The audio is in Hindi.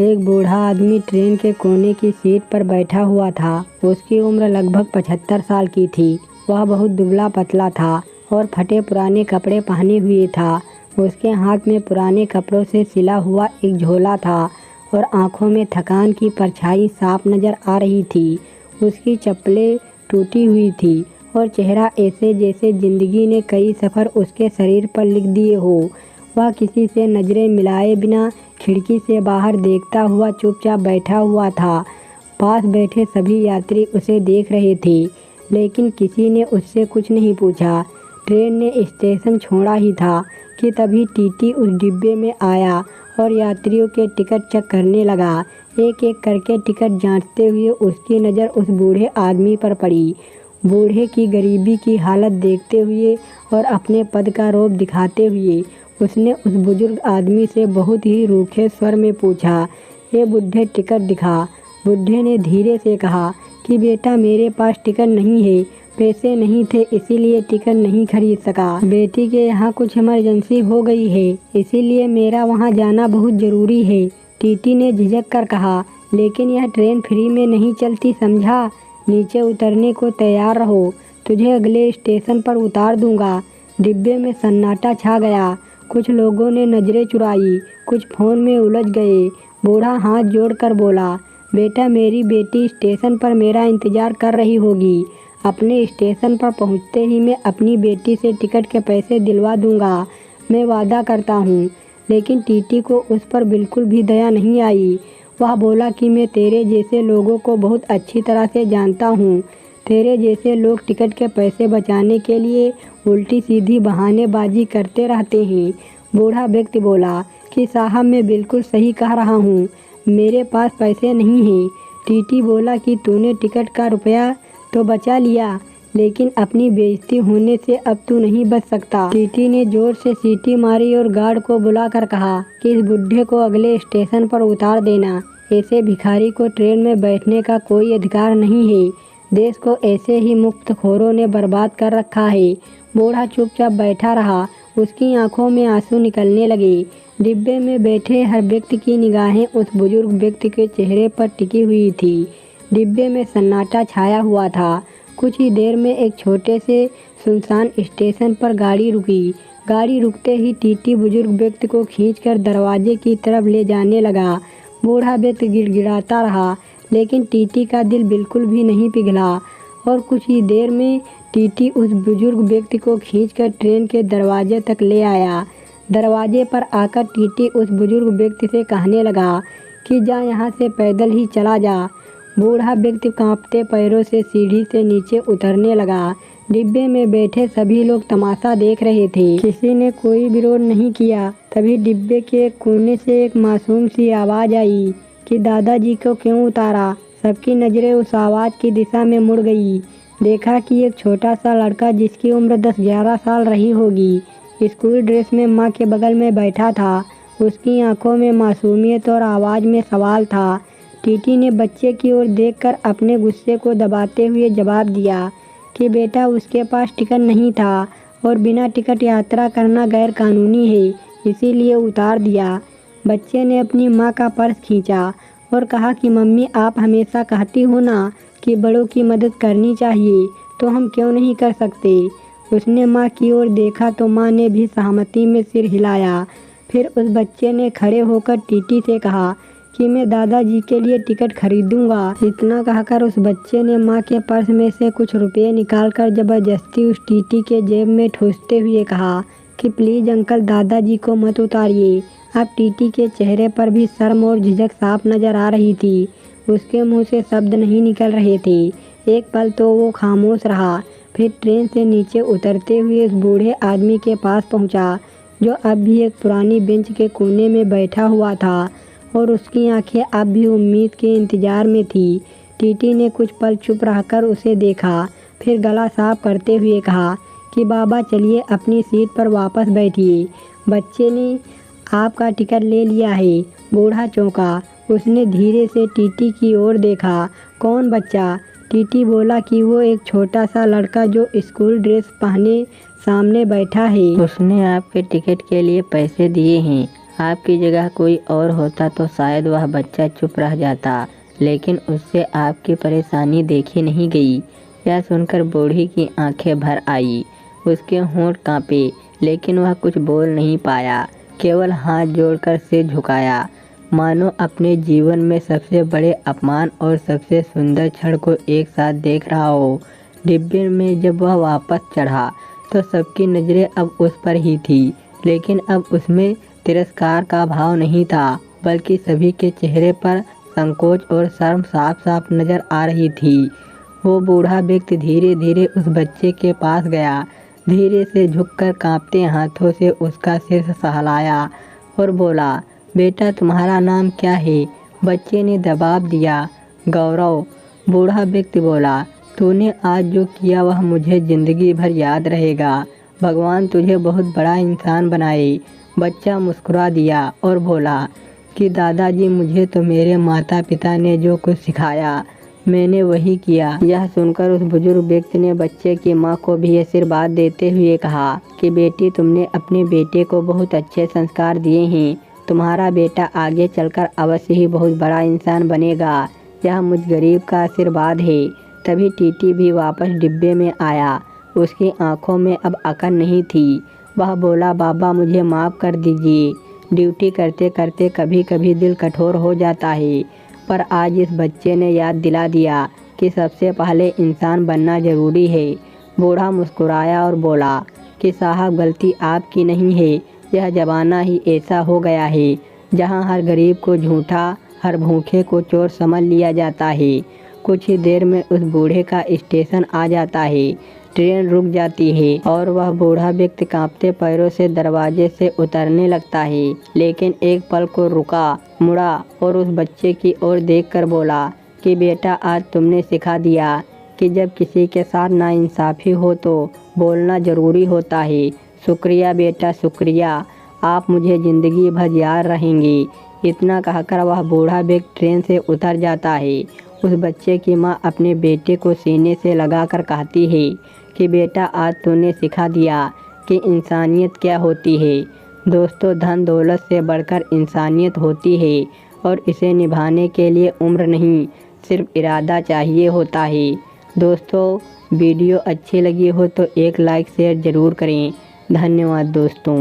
एक बूढ़ा आदमी ट्रेन के कोने की सीट पर बैठा हुआ था। उसकी उम्र लगभग 75 साल की थी। वह बहुत दुबला पतला था और फटे पुराने कपड़े पहने हुए था। उसके हाथ में पुराने कपड़ों से सिला हुआ एक झोला था और आंखों में थकान की परछाई साफ नजर आ रही थी। उसकी चप्पलें टूटी हुई थी और चेहरा ऐसे जैसे जिंदगी ने कई सफ़र उसके शरीर पर लिख दिए हो। वह किसी से नज़रें मिलाए बिना खिड़की से बाहर देखता हुआ चुपचाप बैठा हुआ था। पास बैठे सभी यात्री उसे देख रहे थे, लेकिन किसी ने उससे कुछ नहीं पूछा। ट्रेन ने स्टेशन छोड़ा ही था कि तभी टीटी उस डिब्बे में आया और यात्रियों के टिकट चेक करने लगा। एक एक करके टिकट जांचते हुए उसकी नज़र उस बूढ़े आदमी पर पड़ी। बूढ़े की गरीबी की हालत देखते हुए और अपने पद का रौब दिखाते हुए उसने उस बुजुर्ग आदमी से बहुत ही रूखे स्वर में पूछा, ये बुढ़े टिकट दिखा। बुढ़े ने धीरे से कहा कि बेटा मेरे पास टिकट नहीं है, पैसे नहीं थे इसीलिए टिकट नहीं खरीद सका। बेटी के यहाँ कुछ इमरजेंसी हो गई है, इसीलिए मेरा वहाँ जाना बहुत ज़रूरी है। टीटी ने झिझक कर कहा, लेकिन यह ट्रेन फ्री में नहीं चलती समझा। नीचे उतरने को तैयार रहो, तुझे अगले स्टेशन पर उतार दूंगा। डिब्बे में सन्नाटा छा गया। कुछ लोगों ने नज़रें चुराई, कुछ फ़ोन में उलझ गए। बूढ़ा हाथ जोड़कर बोला, बेटा मेरी बेटी स्टेशन पर मेरा इंतज़ार कर रही होगी। अपने स्टेशन पर पहुंचते ही मैं अपनी बेटी से टिकट के पैसे दिलवा दूंगा, मैं वादा करता हूं। लेकिन टीटी को उस पर बिल्कुल भी दया नहीं आई। वह बोला कि मैं तेरे जैसे लोगों को बहुत अच्छी तरह से जानता हूं। तेरे जैसे लोग टिकट के पैसे बचाने के लिए उल्टी सीधी बहानेबाजी करते रहते हैं। बूढ़ा व्यक्ति बोला कि साहब मैं बिल्कुल सही कह रहा हूँ, मेरे पास पैसे नहीं हैं। टीटी बोला कि तूने टिकट का रुपया तो बचा लिया, लेकिन अपनी बेइज्जती होने से अब तू नहीं बच सकता। टीटी ने जोर से सीटी मारी और गार्ड को बुलाकर कहा कि इस बुढ़े को अगले स्टेशन पर उतार देना। ऐसे भिखारी को ट्रेन में बैठने का कोई अधिकार नहीं है। देश को ऐसे ही मुफ्तखोरों ने बर्बाद कर रखा है। बूढ़ा चुपचाप बैठा रहा, उसकी आंखों में आंसू निकलने लगे। डिब्बे में बैठे हर व्यक्ति की निगाहें उस बुजुर्ग व्यक्ति के चेहरे पर टिकी हुई थी। डिब्बे में सन्नाटा छाया हुआ था। कुछ ही देर में एक छोटे से सुनसान स्टेशन पर गाड़ी रुकी। गाड़ी रुकते ही टीटी बुजुर्ग व्यक्ति को खींचकर दरवाजे की तरफ ले जाने लगा। बूढ़ा व्यक्ति गिड़गिड़ाता रहा, लेकिन टीटी का दिल बिल्कुल भी नहीं पिघला और कुछ ही देर में टीटी उस बुजुर्ग व्यक्ति को खींचकर ट्रेन के दरवाजे तक ले आया। दरवाजे पर आकर टीटी उस बुजुर्ग व्यक्ति से कहने लगा कि जा यहाँ से पैदल ही चला जा। बूढ़ा व्यक्ति कांपते पैरों से सीढ़ी से नीचे उतरने लगा। डिब्बे में बैठे सभी लोग तमाशा देख रहे थे, किसी ने कोई विरोध नहीं किया। तभी डिब्बे के एक कोने से एक मासूम सी आवाज़ आई कि दादाजी को क्यों उतारा। सबकी नज़रें उस आवाज़ की दिशा में मुड़ गई। देखा कि एक छोटा सा लड़का जिसकी उम्र 10-11 साल रही होगी, स्कूल ड्रेस में माँ के बगल में बैठा था। उसकी आंखों में मासूमियत और आवाज़ में सवाल था। टीटी ने बच्चे की ओर देखकर अपने गुस्से को दबाते हुए जवाब दिया कि बेटा उसके पास टिकट नहीं था और बिना टिकट यात्रा करना गैर कानूनी है, इसीलिए उतार दिया। बच्चे ने अपनी माँ का पर्स खींचा और कहा कि मम्मी आप हमेशा कहती हो ना कि बड़ों की मदद करनी चाहिए, तो हम क्यों नहीं कर सकते। उसने माँ की ओर देखा तो माँ ने भी सहमति में सिर हिलाया। फिर उस बच्चे ने खड़े होकर टीटी से कहा कि मैं दादाजी के लिए टिकट खरीदूंगा। इतना कहकर उस बच्चे ने माँ के पर्स में से कुछ रुपये निकालकर जबरदस्ती उस टीटी के जेब में ठूंसते हुए कहा कि प्लीज़ अंकल दादाजी को मत उतारिए। अब टीटी के चेहरे पर भी शर्म और झिझक साफ नजर आ रही थी। उसके मुंह से शब्द नहीं निकल रहे थे। एक पल तो वो खामोश रहा, फिर ट्रेन से नीचे उतरते हुए उस बूढ़े आदमी के पास पहुंचा, जो अब भी एक पुरानी बेंच के कोने में बैठा हुआ था और उसकी आंखें अब भी उम्मीद के इंतजार में थी। टीटी ने कुछ पल चुप रहकर उसे देखा, फिर गला साफ करते हुए कहा कि बाबा चलिए अपनी सीट पर वापस बैठिए। बच्चे ने आपका टिकट ले लिया है। बूढ़ा चौंका। उसने धीरे से टीटी की ओर देखा। कौन बच्चा? टीटी बोला कि वो एक छोटा सा लड़का जो स्कूल ड्रेस पहने सामने बैठा है। उसने आपके टिकट के लिए पैसे दिए हैं। आपकी जगह कोई और होता तो शायद वह बच्चा चुप रह जाता, लेकिन उससे आपकी परेशानी देखी नहीं गई। यह सुनकर बूढ़ी की आंखें भर आई। उसके होंठ कांपे, लेकिन वह कुछ बोल नहीं पाया, केवल हाथ जोड़कर सिर झुकाया, मानो अपने जीवन में सबसे बड़े अपमान और सबसे सुंदर क्षण को एक साथ देख रहा हो। डिब्बे में जब वह वापस चढ़ा तो सबकी नज़रें अब उस पर ही थी, लेकिन अब उसमें तिरस्कार का भाव नहीं था, बल्कि सभी के चेहरे पर संकोच और शर्म साफ साफ नजर आ रही थी। वो बूढ़ा व्यक्ति धीरे धीरे उस बच्चे के पास गया, धीरे से झुककर कांपते हाथों से उसका सिर सहलाया और बोला, बेटा तुम्हारा नाम क्या है? बच्चे ने जवाब दिया, गौरव। बूढ़ा व्यक्ति बोला, तूने आज जो किया वह मुझे जिंदगी भर याद रहेगा। भगवान तुझे बहुत बड़ा इंसान बनाए। बच्चा मुस्कुरा दिया और बोला कि दादाजी मुझे तो मेरे माता पिता ने जो कुछ सिखाया मैंने वही किया। यह सुनकर उस बुजुर्ग व्यक्ति ने बच्चे की माँ को भी आशीर्वाद देते हुए कहा कि बेटी तुमने अपने बेटे को बहुत अच्छे संस्कार दिए हैं। तुम्हारा बेटा आगे चलकर अवश्य ही बहुत बड़ा इंसान बनेगा। यह मुझ गरीब का आशीर्वाद है। तभी टीटी भी वापस डिब्बे में आया। उसकी आंखों में अब अकल नहीं थी। वह बोला, बाबा मुझे माफ़ कर दीजिए। ड्यूटी करते करते कभी कभी दिल कठोर हो जाता है, पर आज इस बच्चे ने याद दिला दिया कि सबसे पहले इंसान बनना ज़रूरी है। बूढ़ा मुस्कुराया और बोला कि साहब गलती आपकी नहीं है, यह ज़माना ही ऐसा हो गया है जहां हर गरीब को झूठा, हर भूखे को चोर समझ लिया जाता है। कुछ ही देर में उस बूढ़े का स्टेशन आ जाता है। ट्रेन रुक जाती है और वह बूढ़ा व्यक्ति कांपते पैरों से दरवाजे से उतरने लगता है, लेकिन एक पल को रुका, मुड़ा और उस बच्चे की ओर देखकर बोला कि बेटा आज तुमने सिखा दिया कि जब किसी के साथ नाइंसाफ़ी हो तो बोलना ज़रूरी होता है। शुक्रिया बेटा शुक्रिया, आप मुझे ज़िंदगी भर याद रहेंगे। इतना कहकर वह बूढ़ा व्यक्ति ट्रेन से उतर जाता है। उस बच्चे की माँ अपने बेटे को सीने से लगाकर कहती है कि बेटा आज तूने सिखा दिया कि इंसानियत क्या होती है। दोस्तों धन दौलत से बढ़कर इंसानियत होती है और इसे निभाने के लिए उम्र नहीं, सिर्फ इरादा चाहिए होता है। दोस्तों वीडियो अच्छी लगी हो तो एक लाइक शेयर ज़रूर करें। धन्यवाद दोस्तों।